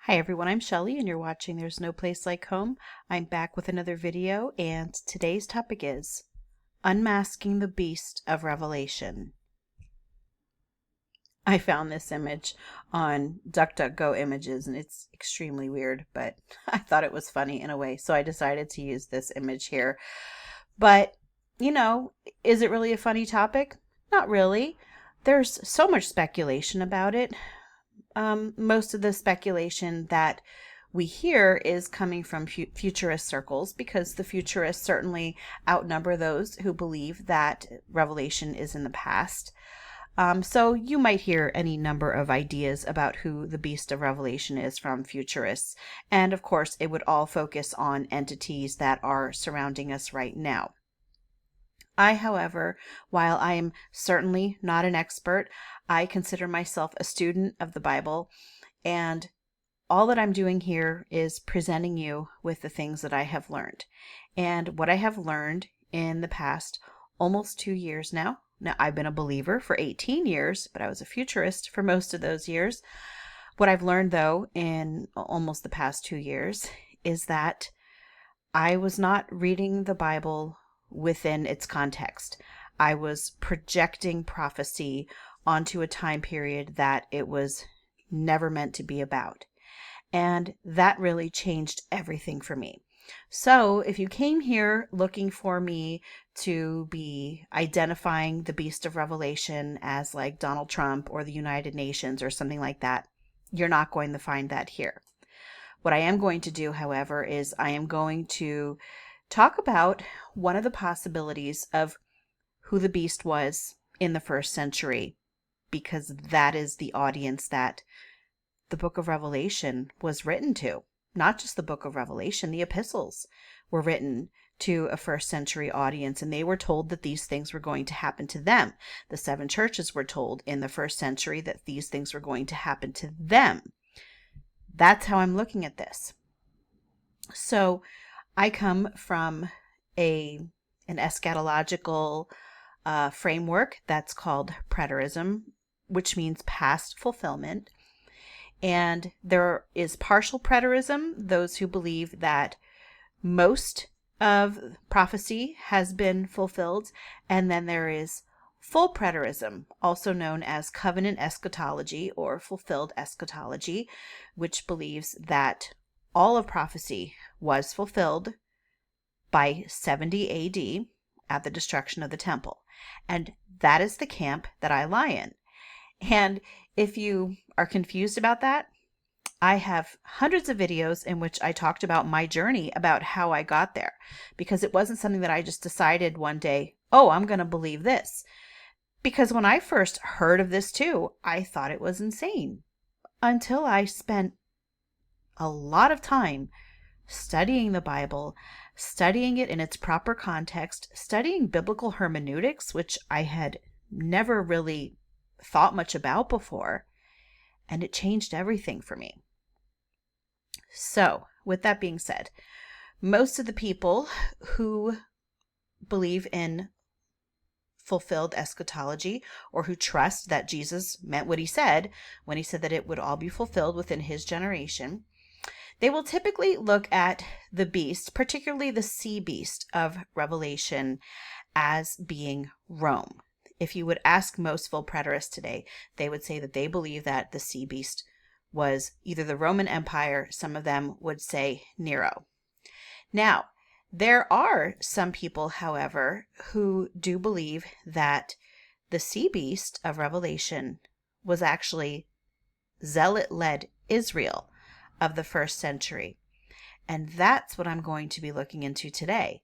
Hi everyone, I'm Shelly and you're watching There's No Place Like Home. I'm back with another video and today's topic is Unmasking the Beast of Revelation. I found this image on DuckDuckGo Images and it's extremely weird, but I thought it was funny in a way, so I decided to use this image here. But, is it really a funny topic? Not really. There's so much speculation about it. Most of the speculation that we hear is coming from futurist circles because the futurists certainly outnumber those who believe that Revelation is in the past. So you might hear any number of ideas about who the beast of Revelation is from futurists. And of course, it would all focus on entities that are surrounding us right now. I, however, while I am certainly not an expert, I consider myself a student of the Bible, and all that I'm doing here is presenting you with the things that I have learned. And what I have learned in the past almost 2 years now. Now, I've been a believer for 18 years, but I was a futurist for most of those years. What I've learned, though, in almost the past 2 years is that I was not reading the Bible within its context. I was projecting prophecy onto a time period that it was never meant to be about. And that really changed everything for me. So if you came here looking for me to be identifying the beast of Revelation as like Donald Trump or the United Nations or something like that, you're not going to find that here. What I am going to do, however, is I am going to talk about one of the possibilities of who the beast was in the first century, because that is the audience that the book of Revelation was written to. Not just the book of Revelation, the epistles were written to a first century audience, and they were told that these things were going to happen to them. The seven churches were told in the first century that these things were going to happen to them. That's how I'm looking at this. So I come from an eschatological framework that's called preterism, which means past fulfillment. And there is partial preterism, those who believe that most of prophecy has been fulfilled. And then there is full preterism, also known as covenant eschatology or fulfilled eschatology, which believes that all of prophecy was fulfilled by 70 AD at the destruction of the temple. And that is the camp that I lie in. And if you are confused about that, I have hundreds of videos in which I talked about my journey, about how I got there, because it wasn't something that I just decided one day, oh, I'm going to believe this. Because when I first heard of this too, I thought it was insane until I spent a lot of time studying the Bible, studying it in its proper context, studying biblical hermeneutics, which I had never really thought much about before, and it changed everything for me. So, with that being said, most of the people who believe in fulfilled eschatology, or who trust that Jesus meant what he said when he said that it would all be fulfilled within his generation, they will typically look at the beast, particularly the sea beast of Revelation, as being Rome. If you would ask most full preterists today, they would say that they believe that the sea beast was either the Roman Empire, some of them would say Nero. Now, there are some people, however, who do believe that the sea beast of Revelation was actually zealot-led Israel of the first century. And that's what I'm going to be looking into today.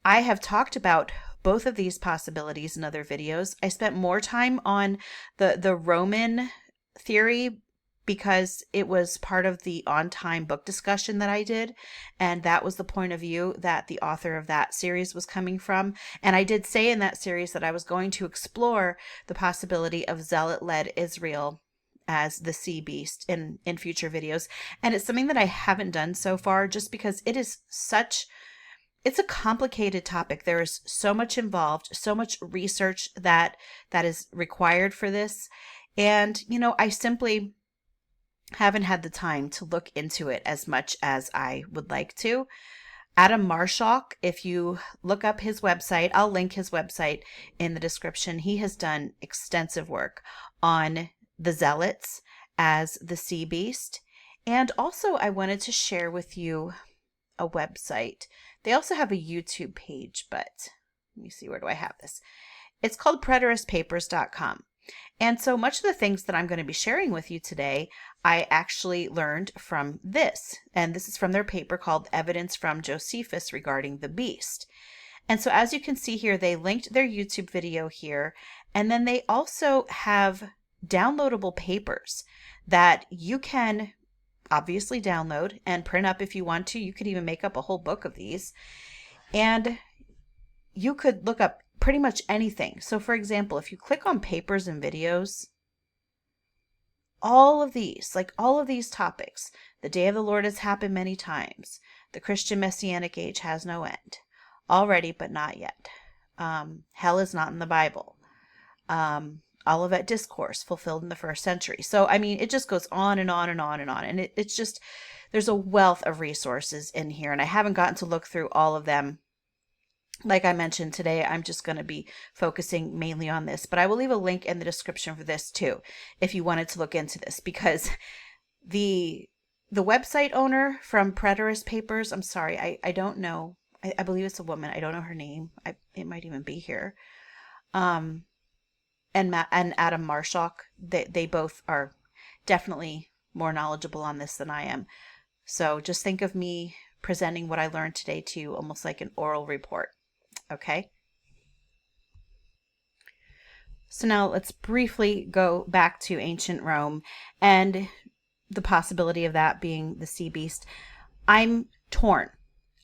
I have talked about both of these possibilities in other videos. I spent more time on the Roman theory because it was part of the On Time book discussion that I did. And that was the point of view that the author of that series was coming from. And I did say in that series that I was going to explore the possibility of zealot-led Israel as the sea beast in future videos. And it's something that I haven't done so far just because it's a complicated topic. There is so much involved, so much research that is required for this. And, I simply Haven't had the time to look into it as much as I would like to. Adam Marshak, if you look up his website, I'll link his website in the description. He has done extensive work on the Zealots as the sea beast. And also, I wanted to share with you a website. They also have a YouTube page, but let me see, where do I have this? It's called preteristpapers.com. And so much of the things that I'm going to be sharing with you today, I actually learned from this. And this is from their paper called Evidence from Josephus Regarding the Beast. And so as you can see here, they linked their YouTube video here. And then they also have downloadable papers that you can obviously download and print up if you want to. You could even make up a whole book of these. And you could look up pretty much anything. So for example, if you click on papers and videos, all of these topics, the day of the Lord has happened many times. The Christian Messianic age has no end. Already, but not yet. Hell is not in the Bible. Olivet Discourse fulfilled in the first century. So, I mean, it just goes on and on and on and on. And it's just, there's a wealth of resources in here. And I haven't gotten to look through all of them. Like I mentioned today, I'm just going to be focusing mainly on this, but I will leave a link in the description for this too, if you wanted to look into this, because the website owner from Preterist Papers, I'm sorry, I don't know. I believe it's a woman. I don't know her name. It might even be here. And Adam Marshak, they both are definitely more knowledgeable on this than I am. So just think of me presenting what I learned today to you almost like an oral report. Okay. So now let's briefly go back to ancient Rome and the possibility of that being the sea beast. I'm torn.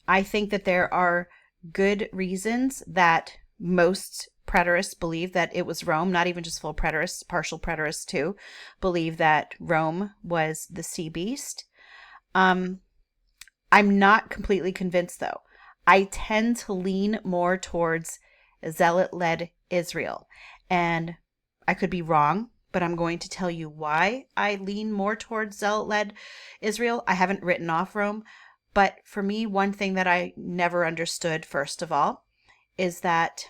I think that there are good reasons that most preterists believe that it was Rome, not even just full preterists, partial preterists too, believe that Rome was the sea beast. I'm not completely convinced though. I tend to lean more towards zealot-led Israel. And I could be wrong, but I'm going to tell you why I lean more towards zealot-led Israel. I haven't written off Rome, but for me, one thing that I never understood, first of all, is that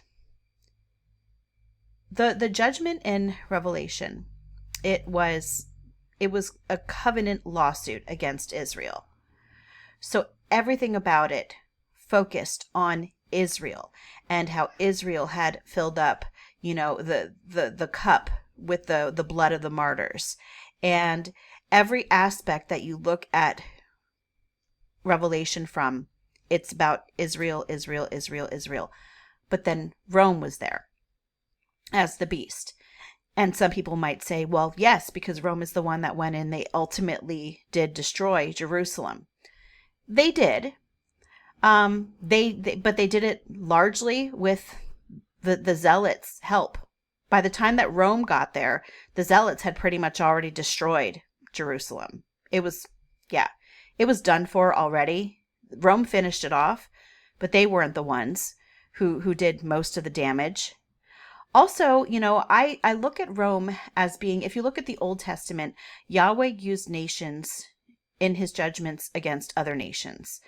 the judgment in Revelation, it was a covenant lawsuit against Israel. So everything about it focused on Israel and how Israel had filled up, the cup with the blood of the martyrs. And every aspect that you look at Revelation from, it's about Israel, Israel, Israel, Israel. But then Rome was there as the beast. And some people might say, well, yes, because Rome is the one that went in, they ultimately did destroy Jerusalem. They did. But they did it largely with the Zealots' help. By the time that Rome got there, the Zealots had pretty much already destroyed Jerusalem. It was done for already. Rome finished it off, but they weren't the ones who did most of the damage. Also, I look at Rome as being, if you look at the Old Testament, Yahweh used nations in his judgments against other nations.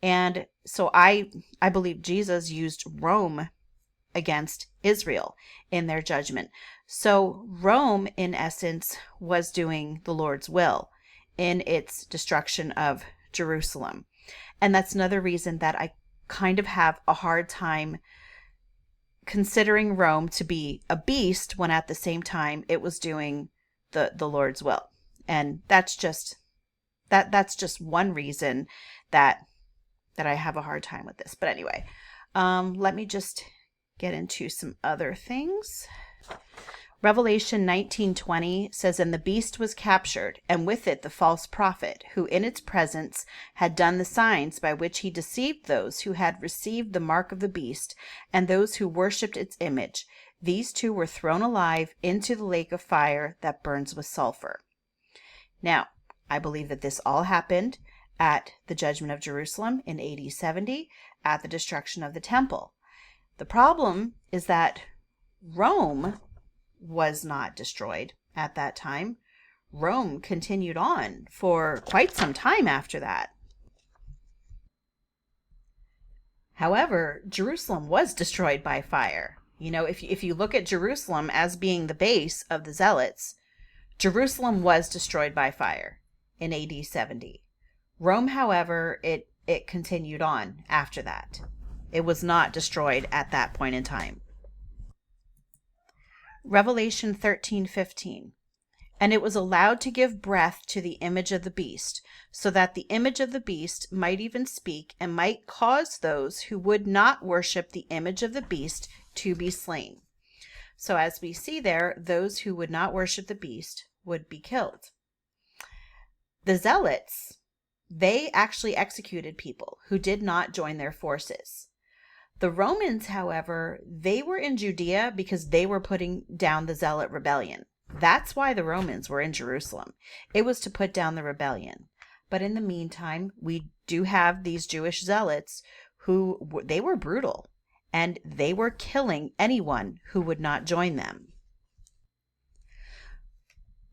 And so I believe Jesus used Rome against Israel in their judgment. So Rome, in essence, was doing the Lord's will in its destruction of Jerusalem. And that's another reason that I kind of have a hard time considering Rome to be a beast when at the same time it was doing the Lord's will. And that's just one reason that I have a hard time with this. But anyway, let me just get into some other things. Revelation 19:20 says, "And the beast was captured, and with it the false prophet, who in its presence had done the signs by which he deceived those who had received the mark of the beast, and those who worshipped its image. These two were thrown alive into the lake of fire that burns with sulfur." Now, I believe that this all happened at the judgment of Jerusalem in AD 70, at the destruction of the temple. The problem is that Rome was not destroyed at that time. Rome continued on for quite some time after that. However, Jerusalem was destroyed by fire. If you look at Jerusalem as being the base of the Zealots, Jerusalem was destroyed by fire in AD 70. Rome, however, it continued on after that. It was not destroyed at that point in time. Revelation 13:15. And it was allowed to give breath to the image of the beast, so that the image of the beast might even speak and might cause those who would not worship the image of the beast to be slain. So as we see there, those who would not worship the beast would be killed. The Zealots, they actually executed people who did not join their forces. The Romans, however, they were in Judea because they were putting down the Zealot rebellion. That's why the Romans were in Jerusalem. It was to put down the rebellion. But in the meantime, we do have these Jewish zealots who they were brutal, and they were killing anyone who would not join them.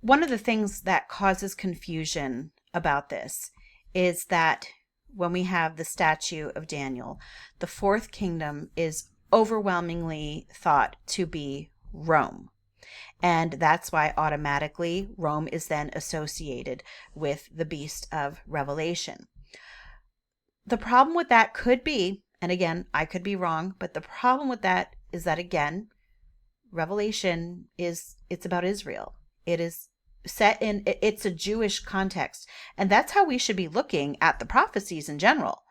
One of the things that causes confusion about this is that when we have the statue of Daniel, the fourth kingdom is overwhelmingly thought to be Rome. And that's why automatically Rome is then associated with the beast of Revelation. The problem with that could be, and again, I could be wrong, but the problem with that is that, again, Revelation it's about Israel. It is set in, it's a Jewish context. And that's how we should be looking at the prophecies in general.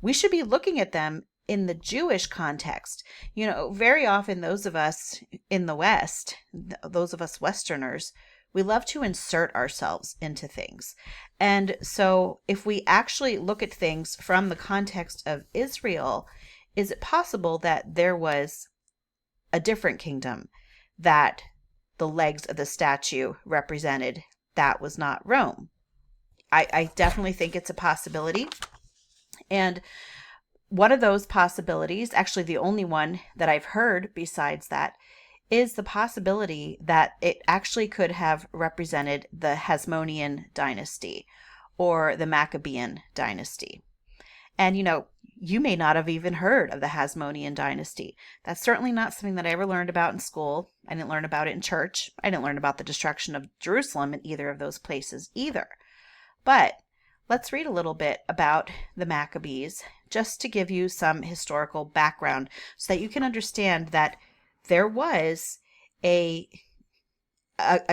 We should be looking at them in the Jewish context. Very often those of us in the West, those of us Westerners, we love to insert ourselves into things. And so if we actually look at things from the context of Israel, is it possible that there was a different kingdom that the legs of the statue represented that was not Rome? I definitely think it's a possibility. And one of those possibilities, actually the only one that I've heard besides that, is the possibility that it actually could have represented the Hasmonean dynasty or the Maccabean dynasty. And you may not have even heard of the Hasmonean dynasty. That's certainly not something that I ever learned about in school. I didn't learn about it in church. I didn't learn about the destruction of Jerusalem in either of those places either. But let's read a little bit about the Maccabees, just to give you some historical background so that you can understand that there was a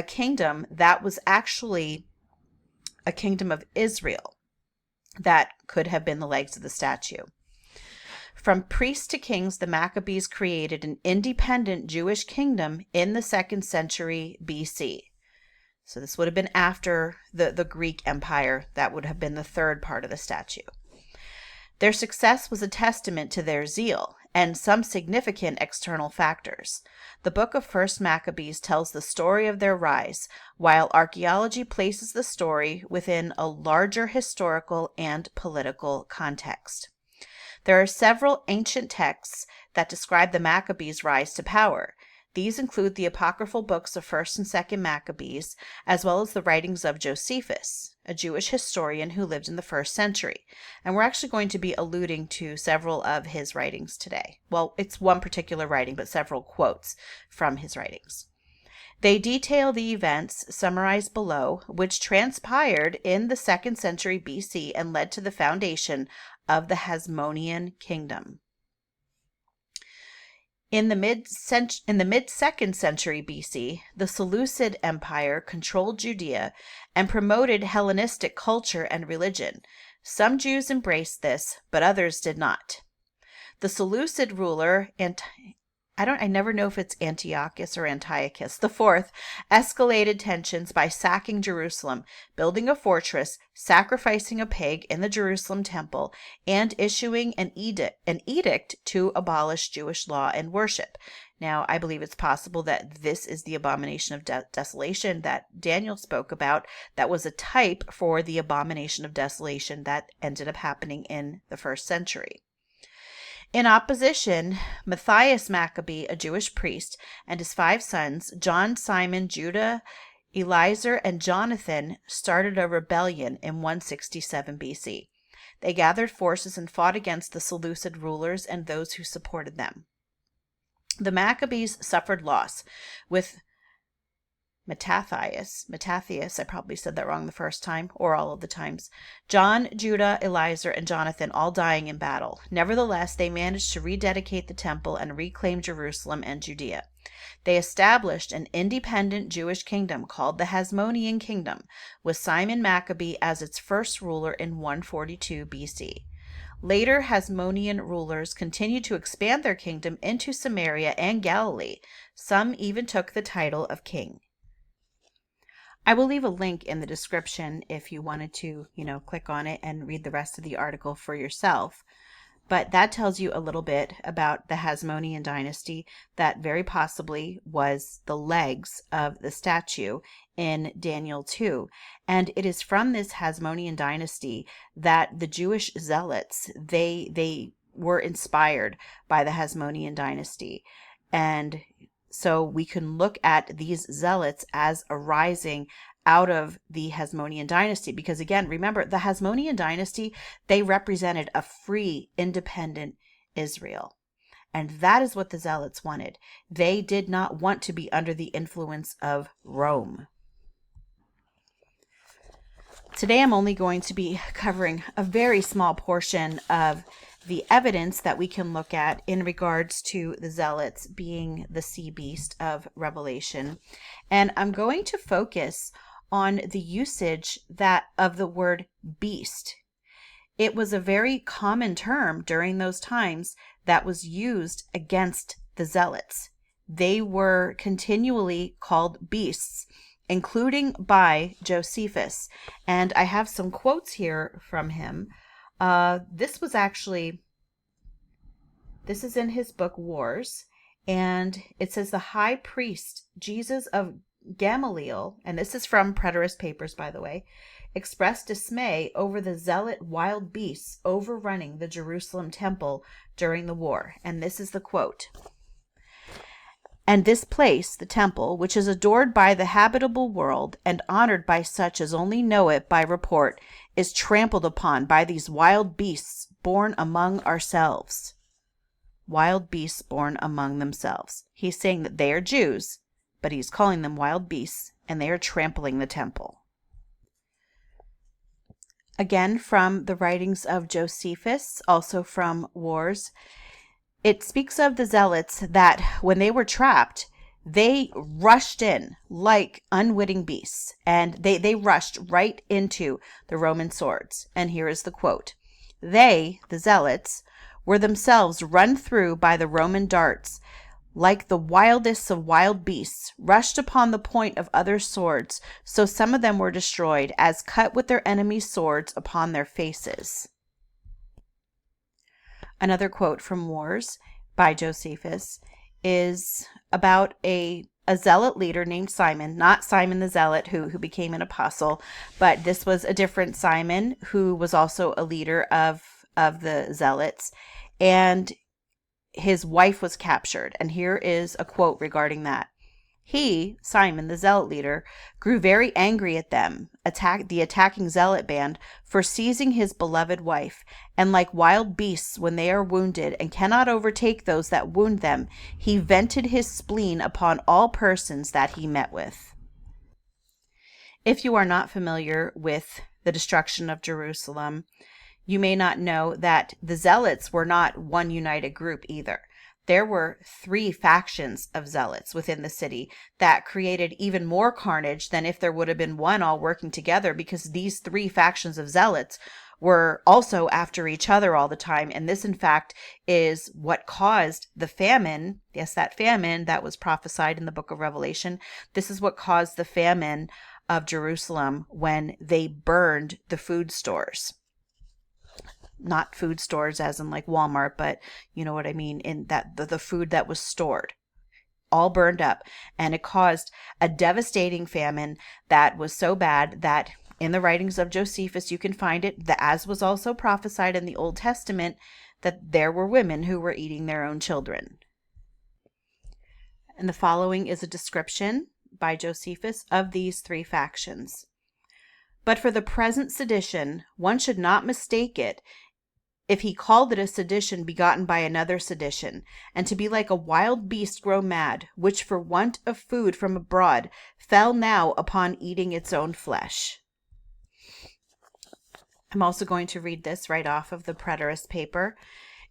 kingdom that was actually a kingdom of Israel that could have been the legs of the statue. From priests to kings, the Maccabees created an independent Jewish kingdom in the 2nd century BC. So this would have been after the Greek Empire. That would have been the third part of the statue. Their success was a testament to their zeal and some significant external factors. The book of 1st Maccabees tells the story of their rise, while archaeology places the story within a larger historical and political context. There are several ancient texts that describe the Maccabees' rise to power. These include the apocryphal books of 1st and 2nd Maccabees, as well as the writings of Josephus, a Jewish historian who lived in the 1st century. And we're actually going to be alluding to several of his writings today. Well, it's one particular writing, but several quotes from his writings. They detail the events summarized below, which transpired in the 2nd century BC and led to the foundation of the Hasmonean kingdom. In the mid-2nd century BC, the Seleucid Empire controlled Judea and promoted Hellenistic culture and religion. Some Jews embraced this, but others did not. The Seleucid ruler, I never know if it's Antiochus or Antiochus the Fourth, escalated tensions by sacking Jerusalem, building a fortress, sacrificing a pig in the Jerusalem temple, and issuing an edict to abolish Jewish law and worship. Now, I believe it's possible that this is the abomination of desolation that Daniel spoke about. That was a type for the abomination of desolation that ended up happening in the 1st century. In opposition, Matthias Maccabee, a Jewish priest, and his 5 sons, John, Simon, Judah, Eliezer and Jonathan started a rebellion in 167 BC. They gathered forces and fought against the Seleucid rulers and those who supported them. The Maccabees suffered loss, with Mattathias, I probably said that wrong the first time, or all of the times, John, Judah, Eliezer, and Jonathan all dying in battle. Nevertheless, they managed to rededicate the temple and reclaim Jerusalem and Judea. They established an independent Jewish kingdom called the Hasmonean Kingdom, with Simon Maccabee as its first ruler in 142 BC. Later Hasmonean rulers continued to expand their kingdom into Samaria and Galilee. Some even took the title of king. I will leave a link in the description if you wanted to, click on it and read the rest of the article for yourself. But that tells you a little bit about the Hasmonean dynasty that very possibly was the legs of the statue in Daniel 2. And it is from this Hasmonean dynasty that the Jewish zealots, they were inspired by the Hasmonean dynasty. And so we can look at these zealots as arising out of the Hasmonean dynasty, because again, remember, the Hasmonean dynasty, they represented a free, independent Israel. And that is what the zealots wanted. They did not want to be under the influence of Rome. Today, I'm only going to be covering a very small portion of the evidence that we can look at in regards to the zealots being the sea beast of Revelation. And I'm going to focus on the usage of the word beast. It was a very common term during those times that was used against the zealots. They were continually called beasts, including by Josephus. And I have some quotes here from him. This is in his book Wars, and it says the high priest Jesus of Gamaliel, and this is from Preterist Papers, by the way, expressed dismay over the zealot wild beasts overrunning the Jerusalem temple during the war. And this is the quote. "And this place, the temple, which is adored by the habitable world and honored by such as only know it by report, is trampled upon by these wild beasts born among ourselves." Wild beasts born among themselves. He's saying that they are Jews, but he's calling them wild beasts, and they are trampling the temple. Again, from the writings of Josephus, also from Wars, it speaks of the zealots that when they were trapped, they rushed in like unwitting beasts, and they rushed right into the Roman swords. And here is the quote. "They, the zealots, were themselves run through by the Roman darts, like the wildest of wild beasts, rushed upon the point of other swords, so some of them were destroyed, as cut with their enemies' swords upon their faces." Another quote from Wars by Josephus is about a zealot leader named Simon, not Simon the Zealot who became an apostle, but this was a different Simon who was also a leader of the zealots, and his wife was captured. And here is a quote regarding that. "He, Simon, the zealot leader, grew very angry at them, the attacking zealot band, for seizing his beloved wife. And like wild beasts when they are wounded and cannot overtake those that wound them, he vented his spleen upon all persons that he met with." If you are not familiar with the destruction of Jerusalem, you may not know that the zealots were not one united group either. There were 3 factions of zealots within the city that created even more carnage than if there would have been one all working together, because these 3 factions of zealots were also after each other all the time. And this, in fact, is what caused the famine. Yes, that famine that was prophesied in the book of Revelation. This is what caused the famine of Jerusalem when they burned the food stores. Not food stores as in like Walmart, but you know what I mean, in that the food that was stored all burned up. And it caused a devastating famine that was so bad that in the writings of Josephus, you can find it, that as was also prophesied in the Old Testament, that there were women who were eating their own children. And the following is a description by Josephus of these three factions. But for the present sedition, one should not mistake it if he called it a sedition begotten by another sedition, and to be like a wild beast grow mad, which for want of food from abroad fell now upon eating its own flesh. I'm also going to read this right off of the preterist paper.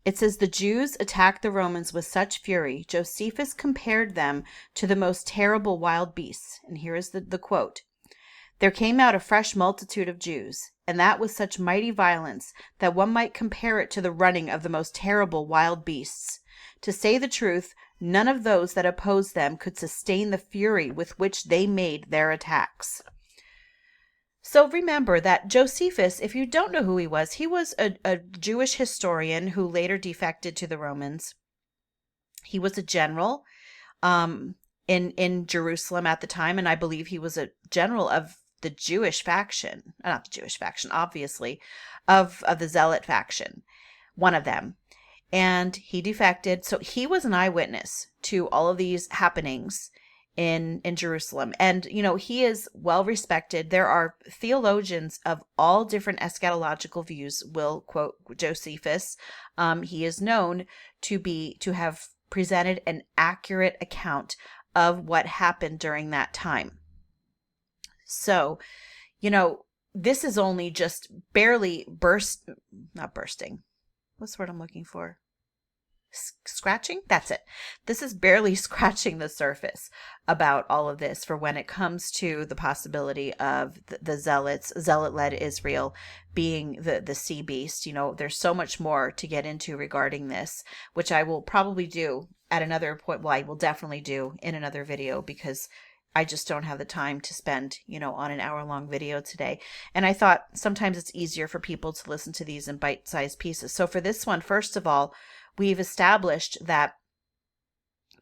It says, the Jews attacked the Romans with such fury, Josephus compared them to the most terrible wild beasts. And here is the quote. There came out a fresh multitude of Jews, and that with such mighty violence that one might compare it to the running of the most terrible wild beasts. To say the truth, none of those that opposed them could sustain the fury with which they made their attacks. So remember that Josephus, if you don't know who he was a Jewish historian who later defected to the Romans. He was a general in Jerusalem at the time, and I believe he was a general of the Jewish faction, not the Jewish faction, obviously, of the Zealot faction, one of them. And he defected. So he was an eyewitness to all of these happenings in Jerusalem. And, he is well respected. There are theologians of all different eschatological views will quote Josephus. He is known to have presented an accurate account of what happened during that time. So, this is only just barely not bursting. What's the word I'm looking for? Scratching? That's it. This is barely scratching the surface about all of this for when it comes to the possibility of the zealot-led Israel being the sea beast. There's so much more to get into regarding this, which I will probably do at another point. Well, I will definitely do in another video because I just don't have the time to spend, on an hour-long video today. And I thought sometimes it's easier for people to listen to these in bite-sized pieces. So for this one, first of all, we've established that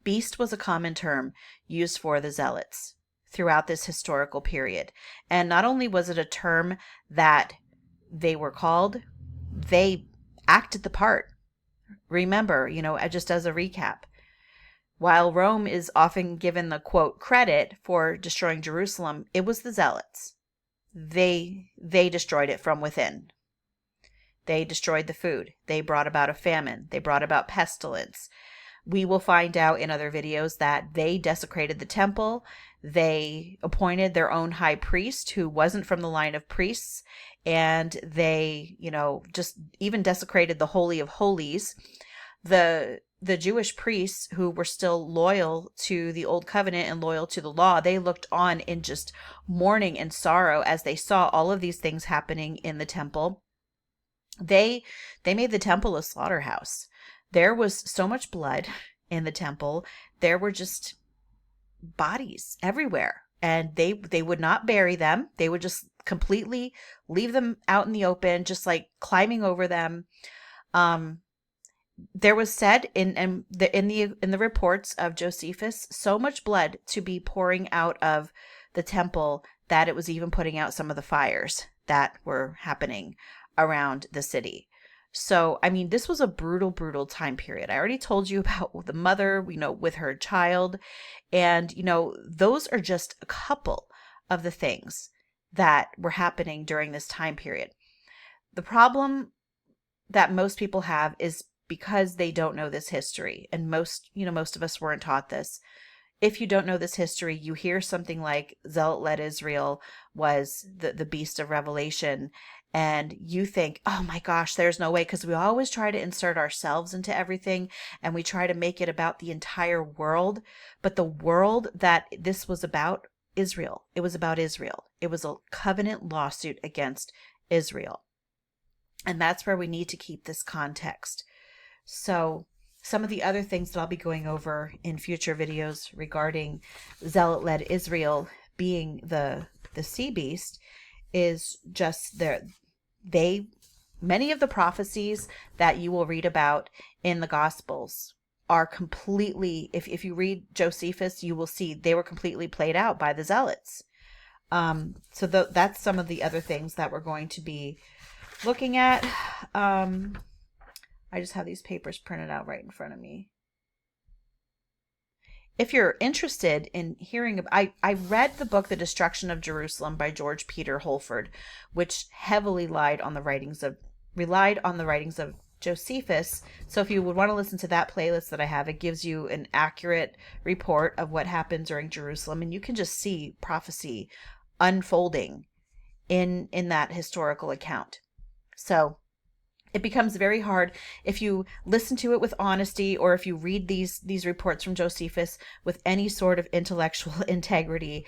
beast was a common term used for the zealots throughout this historical period. And not only was it a term that they were called, they acted the part. Remember, just as a recap, while Rome is often given the quote credit for destroying Jerusalem, it was the zealots. They destroyed it from within. They destroyed the food. They brought about a famine. They brought about pestilence. We will find out in other videos that they desecrated the temple. They appointed their own high priest who wasn't from the line of priests. And they, just even desecrated the Holy of Holies. The Jewish priests who were still loyal to the old covenant and loyal to the law, they looked on in just mourning and sorrow as they saw all of these things happening in the temple. They made the temple a slaughterhouse. There was so much blood in the temple. There were just bodies everywhere, and they would not bury them. They would just completely leave them out in the open, just like climbing over them. There was said in the reports of Josephus, so much blood to be pouring out of the temple that it was even putting out some of the fires that were happening around the city. So, this was a brutal, brutal time period. I already told you about the mother, with her child. And, those are just a couple of the things that were happening during this time period. The problem that most people have is because they don't know this history. And most of us weren't taught this. If you don't know this history, you hear something like zealot-led Israel was the beast of Revelation, and you think, oh my gosh, there's no way, because we always try to insert ourselves into everything, and we try to make it about the entire world. But the world that this was about, Israel. It was about Israel. It was a covenant lawsuit against Israel. And that's where we need to keep this context. So some of the other things that I'll be going over in future videos regarding zealot-led Israel being the sea beast is just many of the prophecies that you will read about in the Gospels are completely, if you read Josephus, you will see they were completely played out by the zealots. So that's some of the other things that we're going to be looking at. I just have these papers printed out right in front of me. if you're interested in hearing, I read the book The Destruction of Jerusalem by George Peter Holford, which heavily relied on the writings of Josephus. So if you would want to listen to that playlist that I have, it gives you an accurate report of what happened during Jerusalem, and you can just see prophecy unfolding in that historical account. So it becomes very hard if you listen to it with honesty, or if you read these reports from Josephus with any sort of intellectual integrity.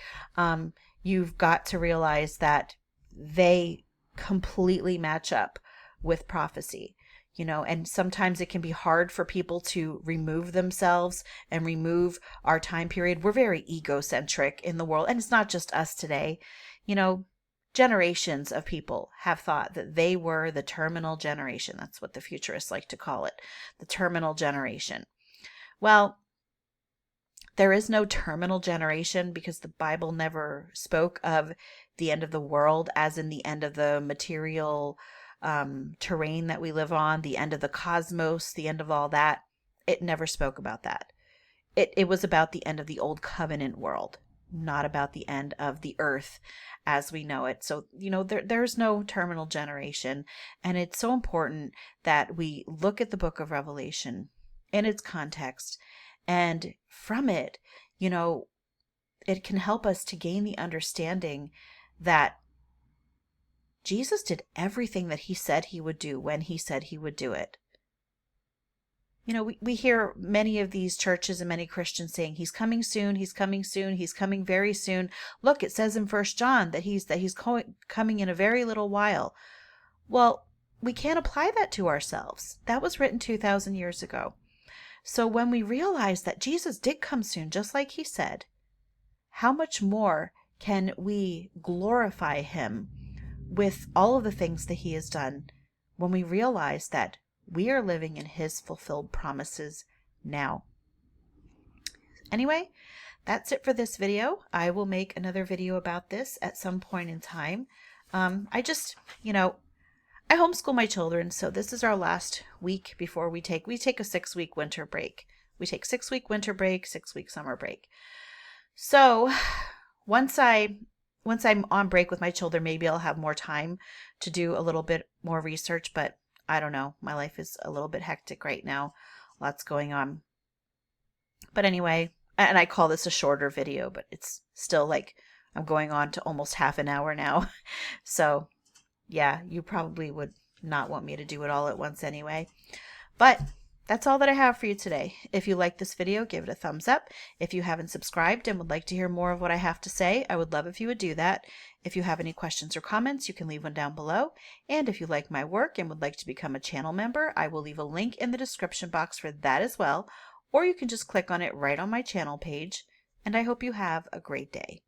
You've got to realize that they completely match up with prophecy. And sometimes it can be hard for people to remove themselves and remove our time period. We're very egocentric in the world, and it's not just us today. Generations of people have thought that they were the terminal generation. That's what the futurists like to call it, the terminal generation. Well, there is no terminal generation, because the Bible never spoke of the end of the world as in the end of the material terrain that we live on, the end of the cosmos, the end of all that. It never spoke about that. It was about the end of the old covenant world, not about the end of the earth as we know it. So, there's no terminal generation. And it's so important that we look at the book of Revelation in its context. And from it, it can help us to gain the understanding that Jesus did everything that he said he would do when he said he would do it. We hear many of these churches and many Christians saying, he's coming soon, he's coming soon, he's coming very soon. Look, it says in 1 John that he's coming in a very little while. Well, we can't apply that to ourselves. That was written 2,000 years ago. So when we realize that Jesus did come soon, just like he said, how much more can we glorify him with all of the things that he has done when we realize that we are living in his fulfilled promises now? Anyway, that's it for this video. I will make another video about this at some point in time. I homeschool my children, so this is our last week before we take a 6-week winter break. We take 6-week winter break, 6-week summer break. So once I'm on break with my children, maybe I'll have more time to do a little bit more research, but I don't know. My life is a little bit hectic right now. Lots going on. But anyway, and I call this a shorter video, but it's still like I'm going on to almost half an hour now. So yeah, you probably would not want me to do it all at once anyway. But that's all that I have for you today. If you like this video, give it a thumbs up. If you haven't subscribed and would like to hear more of what I have to say, I would love if you would do that. If you have any questions or comments, you can leave one down below. And if you like my work and would like to become a channel member, I will leave a link in the description box for that as well. Or you can just click on it right on my channel page. And I hope you have a great day.